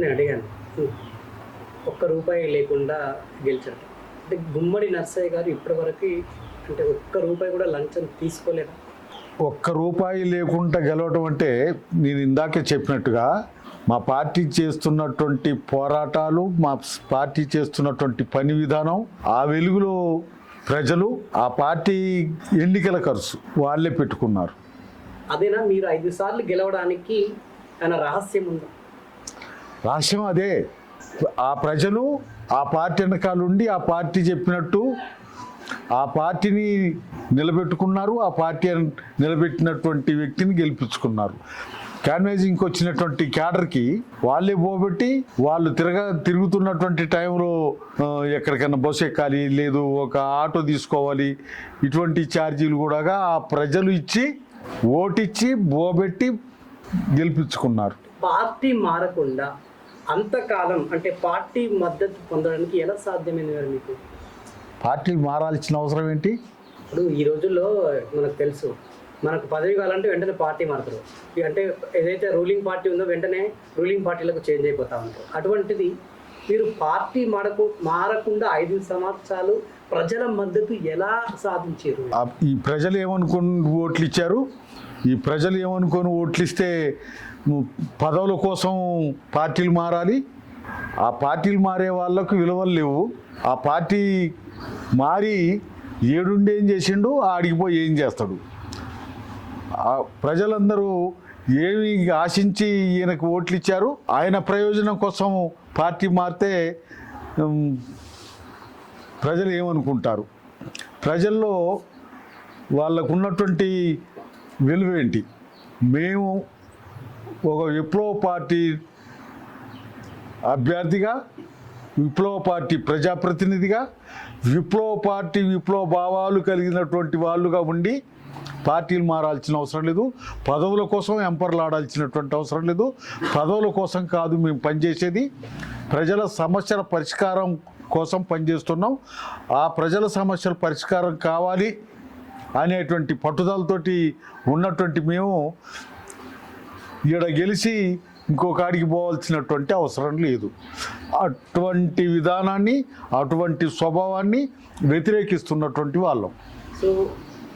నేను అడిగాను, ఒక్క రూపాయి లేకుండా గెలిచారు అంటే గుమ్మడి నర్సయ్య గారు ఇప్పటివరకు అంటే ఒక్క రూపాయి కూడా లంచం తీసుకోలేదా? ఒక్క రూపాయి లేకుండా గెలవడం అంటే నేను ఇందాకే చెప్పినట్టుగా మా పార్టీ చేస్తున్నటువంటి పోరాటాలు, మా పార్టీ చేస్తున్నటువంటి పని విధానం, ఆ వెలుగులో ప్రజలు ఆ పార్టీ ఎన్నికల ఖర్చు వాళ్ళే పెట్టుకున్నారు. అదేనా మీరు 5 సార్లు గెలవడానికి ఏమైనా రహస్యం ఉందా? రహస్యం అదే. ఆ ప్రజలు ఆ పార్టీ వెనకాలండి ఆ పార్టీ చెప్పినట్టు ఆ పార్టీని నిలబెట్టుకున్నారు. ఆ పార్టీ నిలబెట్టినటువంటి వ్యక్తిని గెలిపించుకున్నారు. క్యాన్వేజింగ్కి వచ్చినటువంటి క్యాడర్కి వాళ్ళే పోబెట్టి వాళ్ళు తిరుగుతున్నటువంటి టైంలో ఎక్కడికైనా బస్సు ఎక్కాలి, లేదు ఒక ఆటో తీసుకోవాలి, ఇటువంటి ఛార్జీలు కూడా ఆ ప్రజలు ఇచ్చి ఓటిచ్చి బోబెట్టి గెలిపించుకున్నారు. పార్టీ మారకుండా అంతకాలం అంటే పార్టీ మద్దతు పొందడానికి ఎలా సాధ్యమైంది గారు మీకు? పార్టీ మారాల్సిన అవసరం ఏంటి? ఇప్పుడు ఈ రోజుల్లో మనకు తెలుసు, మనకు పదవి కావాలంటే వెంటనే పార్టీ మారుతారు. అంటే ఏదైతే రూలింగ్ పార్టీ ఉందో వెంటనే రూలింగ్ పార్టీలకు చేంజ్ అయిపోతూ ఉంటారు. అటువంటిది మీరు పార్టీ మారకుండా 5 సంవత్సరాలు ప్రజల మద్దతు ఎలా సాధించారు? ఈ ప్రజలు ఏమనుకొని ఓట్లు ఇచ్చారు? ఈ ప్రజలు ఏమనుకొని ఓట్లు ఇస్తే పదవుల కోసం పార్టీలు మారాలి. ఆ పార్టీలు మారే వాళ్ళకు విలువలు లేవు. ఆ పార్టీ మారి ఏడుండి ఏం చేసిండు, ఆడికిపోయి ఏం చేస్తాడు? ప్రజలందరూ ఏమి ఆశించి ఈయనకు ఓట్లు ఇచ్చారు? ఆయన ప్రయోజనం కోసం పార్టీ మారితే ప్రజలు ఏమనుకుంటారు? ప్రజల్లో వాళ్ళకు ఉన్నటువంటి విలువ ఏంటి? మేము ఒక విప్లవ పార్టీ అభ్యర్థిగా, విప్లవ పార్టీ ప్రజాప్రతినిధిగా, విప్లవ భావాలు కలిగినటువంటి వాళ్ళుగా ఉండి పార్టీలు మారాల్సిన అవసరం లేదు. పదవుల కోసం ఎంపర్లాడాల్సినటువంటి అవసరం లేదు. పదవుల కోసం కాదు మేము పనిచేసేది, ప్రజల సమస్యల పరిష్కారం కోసం పనిచేస్తున్నాం. ఆ ప్రజల సమస్యల పరిష్కారం కావాలి అనేటువంటి పట్టుదలతోటి ఉన్నటువంటి మేము ఈడ గెలిచి ఇంకొక ఆడికి పోవాల్సినటువంటి అవసరం లేదు. అటువంటి విధానాన్ని, అటువంటి స్వభావాన్ని వ్యతిరేకిస్తున్నటువంటి వాళ్ళం. సో